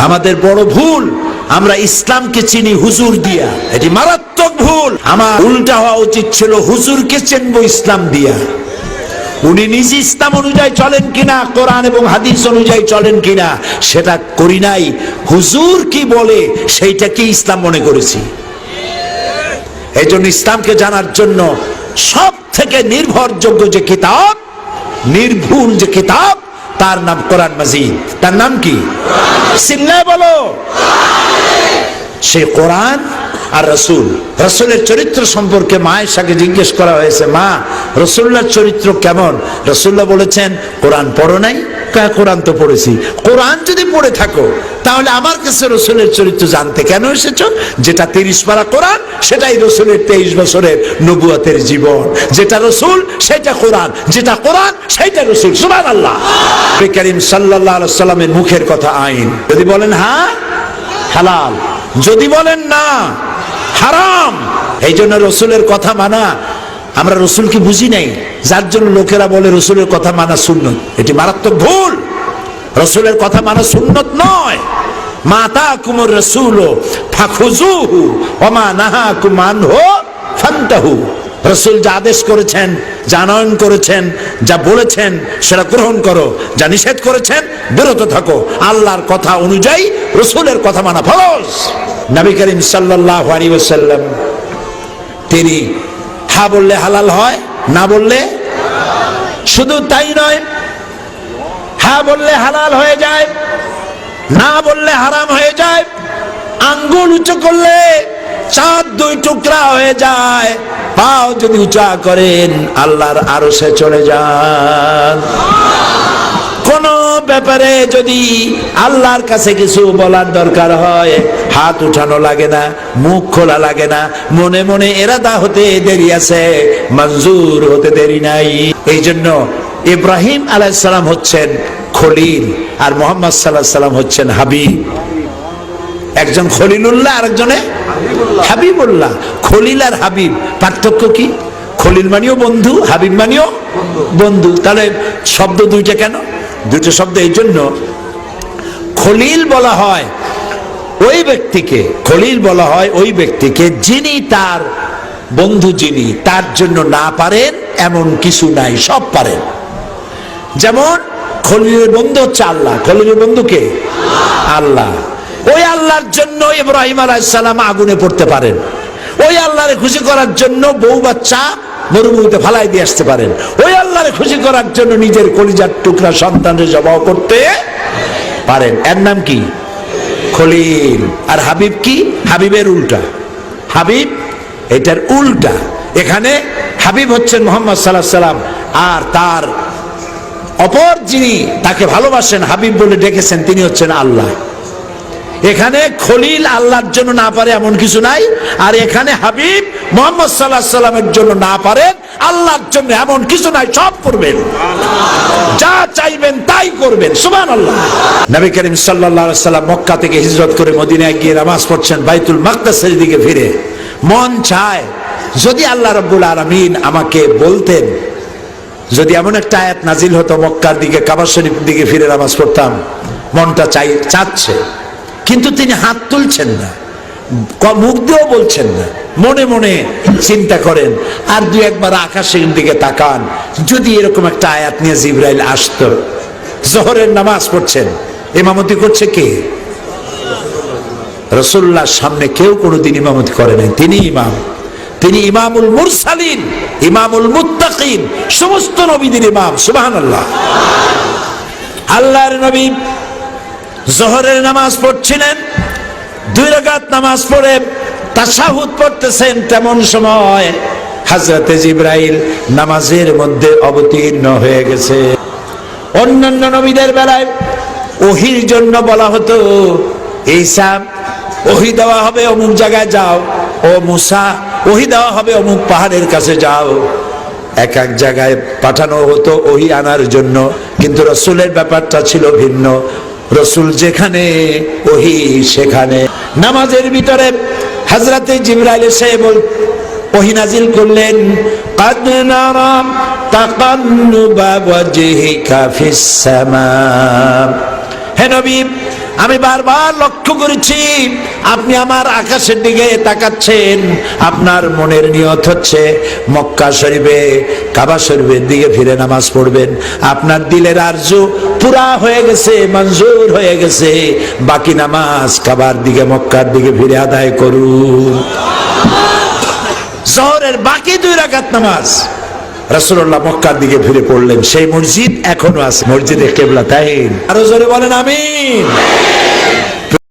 আমাদের বড় ভুল, আমরা ইসলামকে চিনি হুজুর দিয়া, এটি মারাত্মক ভুল। আমার উল্টা হওয়া উচিত ছিল, হুজুরকে চিনবো ইসলাম দিয়া। উনি নিজে ইসলাম অনুযায়ী চলেন কিনা, কোরআন এবং হাদিস অনুযায়ী চলেন কিনা সেটা করি নাই, হুজুর কি বলে সেইটাকে ইসলাম মনে করেছি। এই জন্য ইসলামকে জানার জন্য সব থেকে নির্ভরযোগ্য যে কিতাব, নির্ভুল যে কিতাব, তার নাম কোরআন মাজিদ। তার নাম কি? চিল্লায় বলো। সেই কোরআন আর রসুল, রসুলের চরিত্র সম্পর্কে মা আয়েশাকে জিজ্ঞেস করা হয়েছে, মা রসুল্লাহর চরিত্র কেমন? রসুল্লাহ বলেছেন, কোরআন পড়ো নাই? কোরআন তো পড়েছি। কোরআন যদি পড়ে থাকো তাহলে আমার কাছে রসুলের চরিত্র জানতে কেন এসেছো? যেটা 30 পারা কোরআন সেটাই রসুলের 23 বছরের নবুয়তের জীবন। যেটা রসুল সেটা কোরআন, যেটা কোরআন সেটা রসুল। সুবহানাল্লাহ। নবী করিম সাল্লাল্লাহু আলাইহি ওয়াসাল্লামের মুখের কথা আইন। যদি বলেন হ্যাঁ, হালাল, যদি বলেন না, হারাম। এই জন্য রসুলের কথা মানা, আমরা রসুলকে বুঝি নাই, যার জন্য লোকেরা বলে রসুলের কথা মানা সুন্নত। এটি মারাত্মক ভুল। রসুলের কথা মানা সুন্নত নয়। মা আতাকুমুর রাসূলু ফাখুযুহু ওয়া মা নাহাকুম আনহু ফান্তাহু। রসুল যা আদেশ করেছেন, যা আনয়ন করেছেন, যা বলেছেন সেটা গ্রহণ করো, যা নিষেধ করেছেন বিরত থাকো। আল্লাহর কথা অনুযায়ী রসুলের কথা মানা ফরজ। নবী করিম সাল্লাল্লাহু আলাইহি ওয়াসাল্লাম তিনি হ্যাঁ বললে হালাল হয়, না বললে, শুধু তাই নয়, হ্যাঁ বললে হালাল হয়ে যায়, না বললে হারাম হয়ে যায়। আঙ্গুল উঁচু করলে চাঁদ 2 টুকরা হয়ে যায়। পাও যদি উঁচা করেন আল্লাহর আরশে চলে যান। কোন ব্যাপারে যদি আল্লাহর কাছে কিছু বলার দরকার হয়, হাত উঠানো লাগে না, মুখ খোলা লাগে না, মনে মনে এরাদা হতে দেরি আছে, মঞ্জুর হতে দেরি নাই। এই জন্য ইব্রাহিম আলাইহিস সালাম হচ্ছেন খলিল, আর মুহাম্মদ সাল্লাল্লাহু আলাইহি সাল্লাম হচ্ছেন হাবিব। একজন খলিলুল্লাহ, আরেকজনে হাবিবুল্লাহ। খলিল আর হাবিব পার্থক্য কি? খলিল মানেও বন্ধু, হাবিব মানেও বন্ধু। তাহলে শব্দ দুইটা কেন? দুটো শব্দ এই জন্য, খলিল বলা হয় ওই ব্যক্তিকে, খলিল বলা হয় ওই ব্যক্তিকে যিনি তার বন্ধু, যিনি তার জন্য না পারেন এমন কিছু নাই, সব পারেন। যেমন খলিলের বন্ধু হচ্ছে আল্লাহ। খলিলের বন্ধুকে আল্লাহ। ওই আল্লাহর জন্য ইব্রাহিম আলাইহিস সালাম আগুনে পড়তে পারেন। ওই আল্লাহরে খুশি করার জন্য বউ বাচ্চা মরুভূমিতে ফালাই দিয়ে আসতে পারেন। ওই আল্লাহরে খুশি করার জন্য নিজের কলিজার টুকরা সন্তানের জবাই করতে পারেন। এর নাম কি? খলিল। আর হাবিব কি? হাবিবের উল্টা। হাবিব এটার উল্টা। এখানে হাবিব হচ্ছেন মুহাম্মদ সাল্লাল্লাহু আলাইহি সাল্লাম, আর তার অপর যিনি তাকে ভালোবাসেন, হাবিব বলে ডেকেছেন, তিনি হচ্ছেন আল্লাহ। এখানে খলিল আল্লাহর জন্য না পারে এমন কিছু নাই, আর এখানে হাবিব মুহাম্মদ সাল্লাল্লাহু আলাইহি সাল্লামের জন্য না পারেন আল্লাহর জন্য এমন কিছু নাই, সব করবেন, যা চাইবেন তাই করবেন। সুবহানাল্লাহ। নবী করিম সাল্লাল্লাহু আলাইহি সাল্লাম মক্কা থেকে হিজরত করে মদিনায় গিয়ে নামাজ পড়ছেন বাইতুল মাকদাসের দিকে ফিরে। মন চায় যদি আল্লাহ রাব্বুল আলামিন আমাকে বলতেন, যদি এমন একটা আয়াত নাজিল হতো মক্কার দিকে, কাবা শরীফ দিকে ফিরে নামাজ পড়তাম, মনটা চাচ্ছে, কিন্তু তিনি হাত তুলছেন না, মুখ দিয়েও বলছেন না, মনে মনে চিন্তা করেন। আর 2-1 আকাশের দিকে তাকান, যদি এরকম একটা আয়াত নিয়ে জিবরাইল আসতো। জোহরের নামাজ পড়ছেন, ইমামতি করছে কে? রাসূলুল্লাহর সামনে কেউ কোনোদিন ইমামতি করে নাই, তিনি ইমাম। তিনি ইমামুল মুরসালিন, ইমামুল মুত্তাকিন, সমস্ত নবীদের ইমাম। সুবহানাল্লাহ। আল্লাহর নবী জোহরের নামাজ পড়ছিলেন, 2 রাকাত নামাজ পড়ে তাশাহুদ পড়তেছেন, তেমন সময় হযরতে জিবরাইল নামাজের মধ্যে অবতীর্ণ হয়ে গেছে। অন্যান্য নবীদের বেলায় ওহীর জন্য বলা হতো, ঈসা ওহী দেওয়া হবে অমুক জায়গায় যাও, ও মুসা ওহী দেওয়া হবে অমুক পাহাড়ের কাছে যাও। এক এক জায়গায় পাঠানো হতো ওহী আনার জন্য, কিন্তু রাসূলের ব্যাপারটা ছিল ভিন্ন। রাসূল যেখানে ওহী সেখানে। নামাজের ভিতরে হযরতে জিবরাইল এসে ওহী নাজিল করলেন, قد نرى تقلب وجهك في السماء। হে নবী, আমি বারবার লক্ষ্য করেছি আপনি আমার আকাশের দিকে তাকাচ্ছেন, আপনার মনের নিয়ত হচ্ছে মক্কা শরীফে কাবা শরীফের দিকে ফিরে নামাজ পড়বেন। আপনার দিলের আরজু পুরা হয়ে গেছে, মঞ্জুর হয়ে গেছে, বাকি নামাজ কাবার দিকে মক্কার দিকে ফিরে আদায় করুন। জোহরের বাকি 2 রাকাত নামাজ রাসূলুল্লাহ মক্কার দিকে ফিরে পড়লেন। সেই মসজিদ এখনো আছে, মসজিদে কিবলাতাইন। আরো জোরে বলেন আমিন।